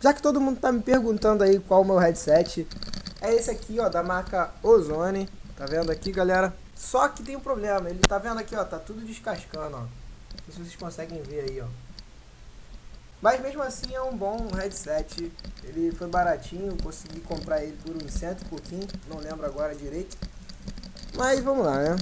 Já que todo mundo tá me perguntando aí qual o meu headset, é esse aqui, ó, da marca Ozone. Tá vendo aqui, galera? Só que tem um problema, ele tá vendo aqui, ó, tá tudo descascando, ó. Não sei se vocês conseguem ver aí, ó. Mas mesmo assim é um bom headset. Ele foi baratinho, consegui comprar ele por uns 100 e pouquinho, não lembro agora direito. Mas vamos lá, né?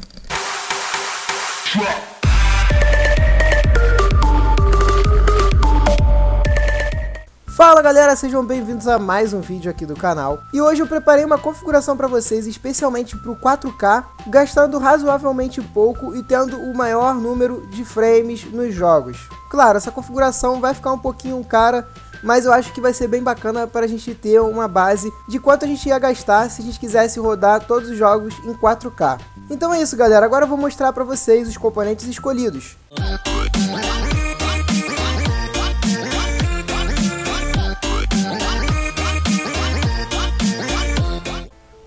Fala galera, sejam bem-vindos a mais um vídeo aqui do canal. E hoje eu preparei uma configuração para vocês especialmente para o 4K, gastando razoavelmente pouco e tendo o maior número de frames nos jogos. Claro, essa configuração vai ficar um pouquinho cara, mas eu acho que vai ser bem bacana para a gente ter uma base de quanto a gente ia gastar se a gente quisesse rodar todos os jogos em 4K. Então é isso galera, agora eu vou mostrar para vocês os componentes escolhidos.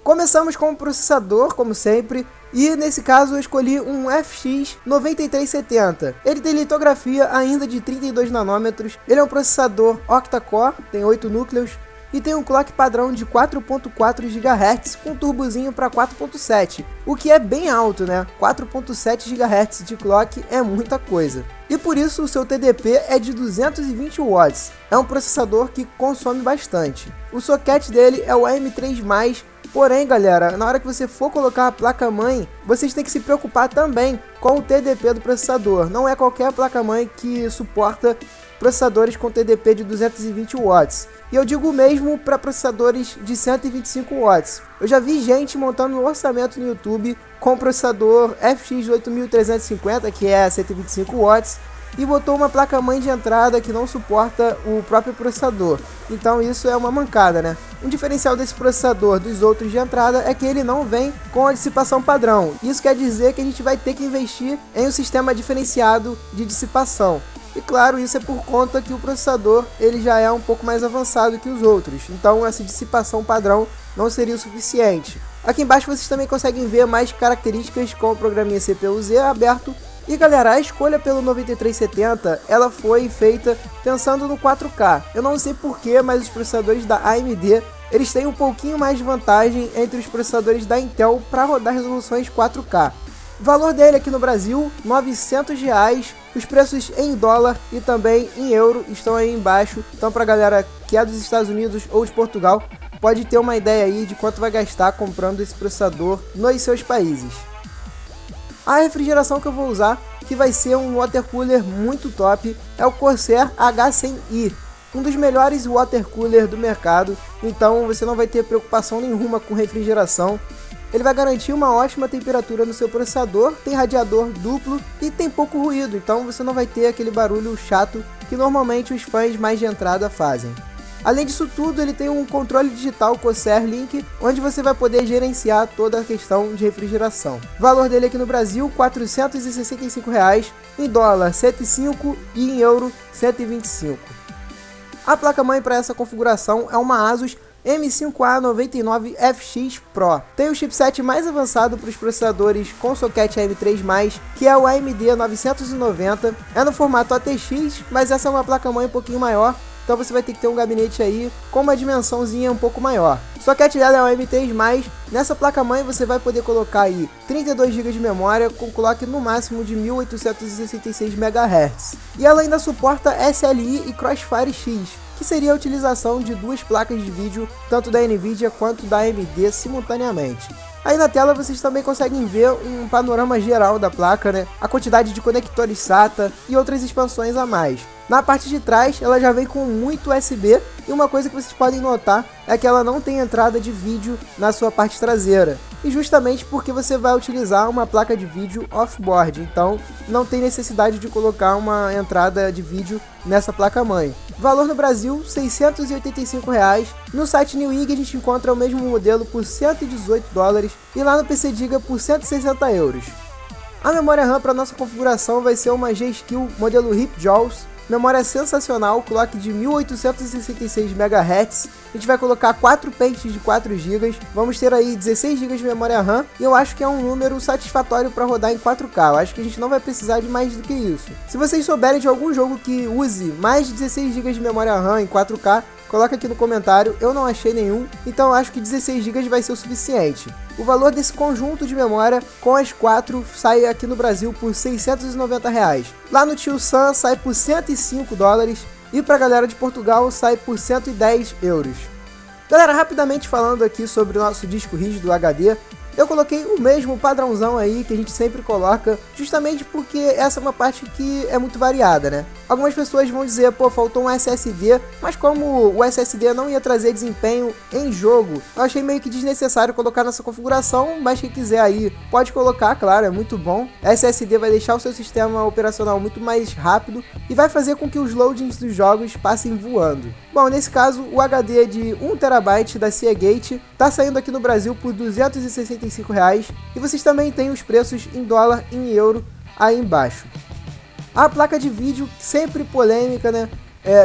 Começamos com o processador, como sempre, e nesse caso eu escolhi um FX 9370. Ele tem litografia ainda de 32 nanômetros, ele é um processador octa-core, tem 8 núcleos, e tem um clock padrão de 4.4 GHz com turbozinho para 4.7, o que é bem alto, né? 4.7 GHz de clock é muita coisa. E por isso o seu TDP é de 220 watts, é um processador que consome bastante. O socket dele é o AM3+, porém galera, na hora que você for colocar a placa-mãe, vocês têm que se preocupar também com o TDP do processador. Não é qualquer placa-mãe que suporta processadores com TDP de 220 watts. E eu digo mesmo para processadores de 125 watts. Eu já vi gente montando um orçamento no YouTube com processador FX 8350, que é 125 watts, e botou uma placa-mãe de entrada que não suporta o próprio processador. Então isso é uma mancada, né? Um diferencial desse processador dos outros de entrada é que ele não vem com a dissipação padrão. Isso quer dizer que a gente vai ter que investir em um sistema diferenciado de dissipação. E claro, isso é por conta que o processador ele já é um pouco mais avançado que os outros. Então essa dissipação padrão não seria o suficiente. Aqui embaixo vocês também conseguem ver mais características com o programinha CPU-Z aberto. E galera, a escolha pelo 9370, ela foi feita pensando no 4K. Eu não sei porquê, mas os processadores da AMD, eles têm um pouquinho mais de vantagem entre os processadores da Intel para rodar resoluções 4K. O valor dele aqui no Brasil, R$ 900. Os preços em dólar e também em euro estão aí embaixo. Então para galera que é dos Estados Unidos ou de Portugal, pode ter uma ideia aí de quanto vai gastar comprando esse processador nos seus países. A refrigeração que eu vou usar, que vai ser um water cooler muito top, é o Corsair H100i, um dos melhores water cooler do mercado, então você não vai ter preocupação nenhuma com refrigeração. Ele vai garantir uma ótima temperatura no seu processador, tem radiador duplo e tem pouco ruído, então você não vai ter aquele barulho chato que normalmente os fãs mais de entrada fazem. Além disso tudo, ele tem um controle digital Corsair Link, onde você vai poder gerenciar toda a questão de refrigeração. O valor dele aqui no Brasil, R$ 465, em dólar 105 e em euro 125. A placa-mãe para essa configuração é uma Asus M5A99FX Pro. Tem o chipset mais avançado para os processadores com socket AM3+, que é o AMD 990. É no formato ATX, mas essa é uma placa-mãe um pouquinho maior, então você vai ter que ter um gabinete aí com uma dimensãozinha um pouco maior. O socket dela é o M3+, nessa placa-mãe você vai poder colocar aí 32 GB de memória com clock no máximo de 1866 MHz. E ela ainda suporta SLI e Crossfire X, que seria a utilização de duas placas de vídeo, tanto da Nvidia quanto da AMD simultaneamente. Aí na tela vocês também conseguem ver um panorama geral da placa, né? A quantidade de conectores SATA e outras expansões a mais. Na parte de trás ela já vem com muito USB e uma coisa que vocês podem notar é que ela não tem entrada de vídeo na sua parte traseira. E justamente porque você vai utilizar uma placa de vídeo off-board, então não tem necessidade de colocar uma entrada de vídeo nessa placa-mãe. Valor no Brasil, R$ 685. No site Newegg a gente encontra o mesmo modelo por $118 e lá no PC Diga por €160. A memória RAM para nossa configuração vai ser uma G-Skill modelo Hip Jaws. Memória sensacional, clock de 1866 MHz. A gente vai colocar 4 pentes de 4 GB. Vamos ter aí 16 GB de memória RAM. E eu acho que é um número satisfatório para rodar em 4K. Eu acho que a gente não vai precisar de mais do que isso. Se vocês souberem de algum jogo que use mais de 16 GB de memória RAM em 4K, coloca aqui no comentário, eu não achei nenhum, então eu acho que 16 GB vai ser o suficiente. O valor desse conjunto de memória com as 4 sai aqui no Brasil por R$ 690 reais. Lá no Tio Sam sai por 105 dólares e pra galera de Portugal sai por 110 euros. Galera, rapidamente falando aqui sobre o nosso disco rígido HD, eu coloquei o mesmo padrãozão aí que a gente sempre coloca, justamente porque essa é uma parte que é muito variada, né? Algumas pessoas vão dizer, pô, faltou um SSD, mas como o SSD não ia trazer desempenho em jogo, eu achei meio que desnecessário colocar nessa configuração, mas quem quiser aí pode colocar, claro, é muito bom. SSD vai deixar o seu sistema operacional muito mais rápido e vai fazer com que os loadings dos jogos passem voando. Bom, nesse caso, o HD de 1 TB da Seagate tá saindo aqui no Brasil por R$ 265 reais, e vocês também têm os preços em dólar e em euro aí embaixo. A placa de vídeo, sempre polêmica, né?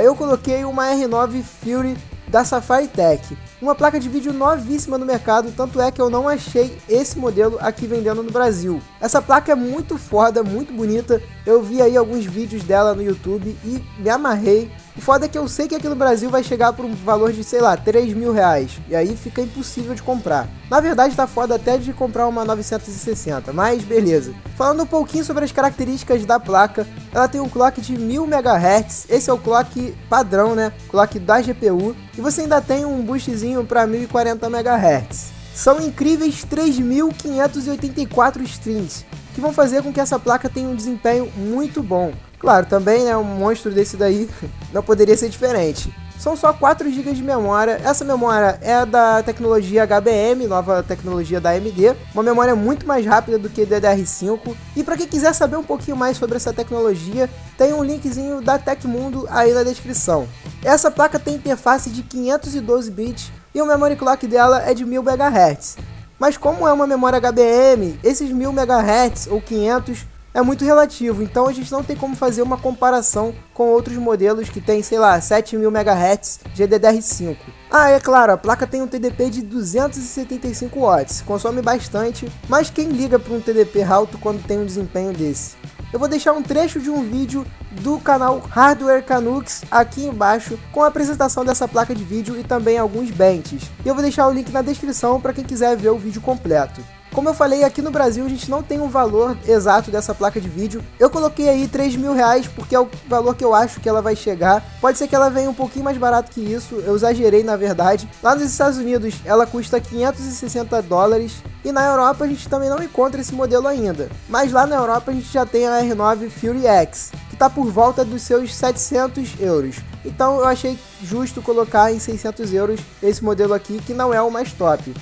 Eu coloquei uma R9 Fury da Sapphire Tech, uma placa de vídeo novíssima no mercado, tanto é que eu não achei esse modelo aqui vendendo no Brasil. Essa placa é muito foda, muito bonita, eu vi aí alguns vídeos dela no YouTube e me amarrei. O foda é que eu sei que aqui no Brasil vai chegar por um valor de, sei lá, 3 mil reais, e aí fica impossível de comprar. Na verdade tá foda até de comprar uma 960, mas beleza. Falando um pouquinho sobre as características da placa, ela tem um clock de 1000 MHz, esse é o clock padrão, né, clock da GPU, e você ainda tem um boostzinho para 1040 MHz. São incríveis 3.584 strings, que vão fazer com que essa placa tenha um desempenho muito bom. Claro, também, né, um monstro desse daí não poderia ser diferente. São só 4 GB de memória, essa memória é da tecnologia HBM, nova tecnologia da AMD, uma memória muito mais rápida do que DDR5, e para quem quiser saber um pouquinho mais sobre essa tecnologia, tem um linkzinho da Tecmundo aí na descrição. Essa placa tem interface de 512 bits e o memory clock dela é de 1000 MHz, mas como é uma memória HBM, esses 1000 MHz ou 500 é muito relativo, então a gente não tem como fazer uma comparação com outros modelos que tem, sei lá, 7000 MHz GDDR5. Ah, é claro, a placa tem um TDP de 275 watts, consome bastante, mas quem liga para um TDP alto quando tem um desempenho desse? Eu vou deixar um trecho de um vídeo do canal Hardware Canucks aqui embaixo com a apresentação dessa placa de vídeo e também alguns benches. E eu vou deixar o link na descrição para quem quiser ver o vídeo completo. Como eu falei, aqui no Brasil a gente não tem um valor exato dessa placa de vídeo. Eu coloquei aí 3 mil reais porque é o valor que eu acho que ela vai chegar. Pode ser que ela venha um pouquinho mais barato que isso, eu exagerei na verdade. Lá nos Estados Unidos ela custa 560 dólares e na Europa a gente também não encontra esse modelo ainda. Mas lá na Europa a gente já tem a R9 Fury X, que está por volta dos seus 700 euros. Então eu achei justo colocar em 600 euros esse modelo aqui, que não é o mais top.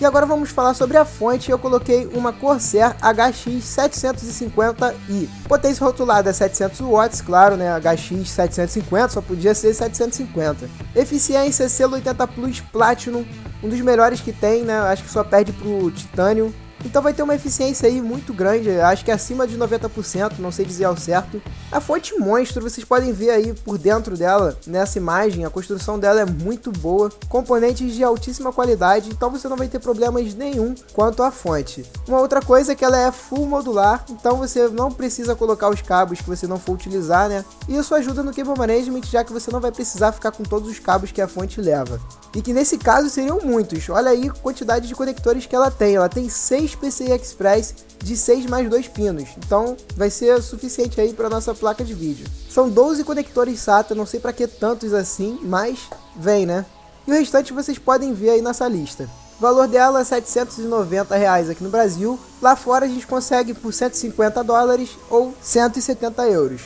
E agora vamos falar sobre a fonte. Eu coloquei uma Corsair HX 750i. Potência rotulada é 700 watts, claro, né? HX 750 só podia ser 750. Eficiência Selo 80 Plus Platinum, um dos melhores que tem, né? Acho que só perde pro Titanium. Então vai ter uma eficiência aí muito grande, acho que acima de 90%, não sei dizer ao certo. A fonte monstro, vocês podem ver aí por dentro dela, nessa imagem, a construção dela é muito boa, componentes de altíssima qualidade, então você não vai ter problemas nenhum quanto à fonte. Uma outra coisa é que ela é full modular, então você não precisa colocar os cabos que você não for utilizar, né? E isso ajuda no cable management, já que você não vai precisar ficar com todos os cabos que a fonte leva. E que nesse caso seriam muitos, olha aí a quantidade de conectores que ela tem 6 PCI Express de 6 mais 2 pinos, então vai ser suficiente aí para nossa placa de vídeo. São 12 conectores SATA, não sei para que tantos assim, mas vem, né? E o restante vocês podem ver aí nessa lista. O valor dela é R$ 790 reais aqui no Brasil, lá fora a gente consegue por 150 dólares ou 170 euros.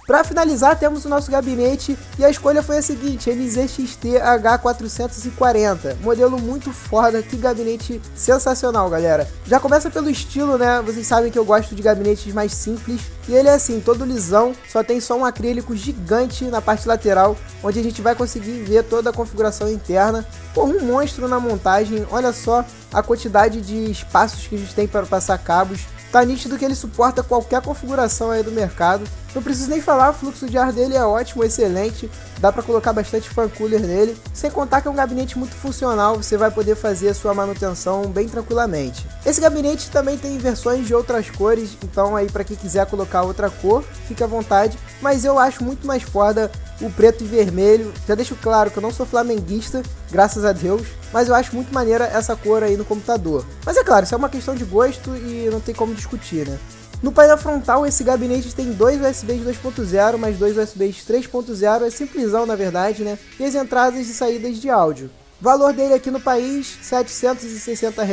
Para finalizar, temos o nosso gabinete e a escolha foi a seguinte, MZXT H440, modelo muito foda, que gabinete sensacional, galera. Já começa pelo estilo, né, vocês sabem que eu gosto de gabinetes mais simples, e ele é assim, todo lisão, só tem só um acrílico gigante na parte lateral, onde a gente vai conseguir ver toda a configuração interna. Pô, um monstro na montagem, olha só a quantidade de espaços que a gente tem para passar cabos. Tá nítido que ele suporta qualquer configuração aí do mercado. Não preciso nem falar, o fluxo de ar dele é ótimo, excelente. Dá para colocar bastante fan cooler nele. Sem contar que é um gabinete muito funcional, você vai poder fazer a sua manutenção bem tranquilamente. Esse gabinete também tem versões de outras cores, então aí para quem quiser colocar outra cor, fica à vontade. Mas eu acho muito mais foda o preto e vermelho. Já deixo claro que eu não sou flamenguista, graças a Deus, mas eu acho muito maneira essa cor aí no computador. Mas é claro, isso é uma questão de gosto e não tem como discutir, né? No painel frontal, esse gabinete tem dois USBs 2.0 mais dois USBs 3.0, é simplesão na verdade, né? E as entradas e saídas de áudio. O valor dele aqui no país, R$ 760,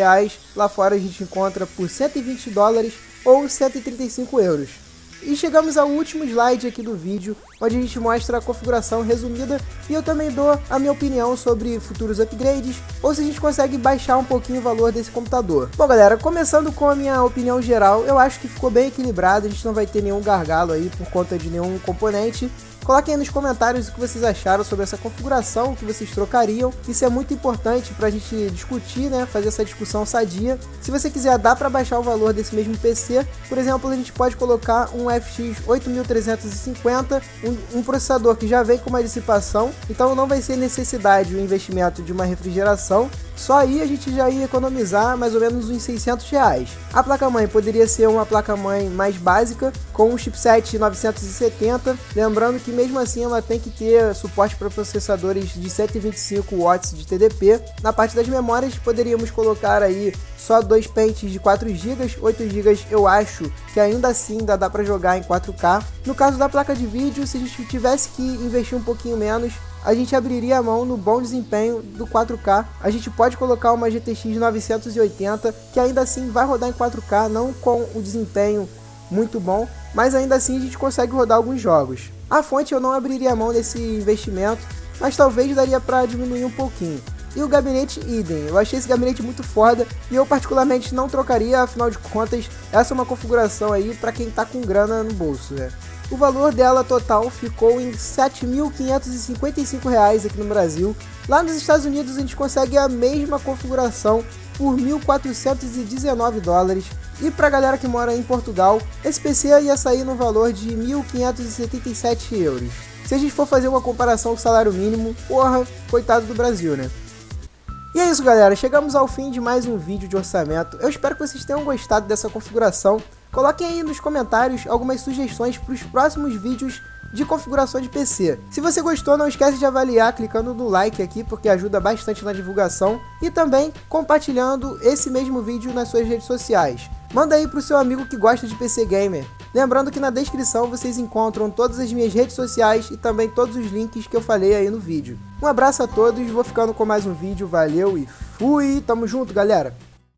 lá fora a gente encontra por $120 ou 135 euros. E chegamos ao último slide aqui do vídeo, onde a gente mostra a configuração resumida e eu também dou a minha opinião sobre futuros upgrades, ou se a gente consegue baixar um pouquinho o valor desse computador. Bom galera, começando com a minha opinião geral, eu acho que ficou bem equilibrado, a gente não vai ter nenhum gargalo aí por conta de nenhum componente. Coloquem aí nos comentários o que vocês acharam sobre essa configuração, o que vocês trocariam. Isso é muito importante para a gente discutir, né? Fazer essa discussão sadia. Se você quiser, dá para baixar o valor desse mesmo PC. Por exemplo, a gente pode colocar um FX 8350, um processador que já vem com uma dissipação, então não vai ser necessidade o investimento de uma refrigeração. Só aí a gente já ia economizar mais ou menos uns R$600. A placa-mãe poderia ser uma placa-mãe mais básica, com um chipset 970, lembrando que mesmo assim ela tem que ter suporte para processadores de 125 watts de TDP. Na parte das memórias poderíamos colocar aí só dois pentes de 4 GB, 8 GB eu acho que ainda assim dá para jogar em 4K. No caso da placa de vídeo, se a gente tivesse que investir um pouquinho menos, a gente abriria a mão no bom desempenho do 4K. A gente pode colocar uma GTX 980, que ainda assim vai rodar em 4K, não com o desempenho muito bom, mas ainda assim a gente consegue rodar alguns jogos. A fonte eu não abriria a mão desse investimento, mas talvez daria para diminuir um pouquinho. E o gabinete idem, eu achei esse gabinete muito foda e eu particularmente não trocaria, afinal de contas essa é uma configuração aí para quem tá com grana no bolso, né? O valor dela total ficou em R$ 7.555 aqui no Brasil. Lá nos Estados Unidos a gente consegue a mesma configuração por $1.419. E pra galera que mora em Portugal, esse PC ia sair no valor de 1.577 euros. Se a gente for fazer uma comparação com o salário mínimo, porra, coitado do Brasil, né? E é isso galera, chegamos ao fim de mais um vídeo de orçamento. Eu espero que vocês tenham gostado dessa configuração. Coloquem aí nos comentários algumas sugestões para os próximos vídeos de configuração de PC. Se você gostou, não esquece de avaliar clicando no like aqui, porque ajuda bastante na divulgação, e também compartilhando esse mesmo vídeo nas suas redes sociais. Manda aí pro seu amigo que gosta de PC Gamer. Lembrando que na descrição vocês encontram todas as minhas redes sociais e também todos os links que eu falei aí no vídeo. Um abraço a todos, vou ficando com mais um vídeo, valeu e fui! Tamo junto, galera!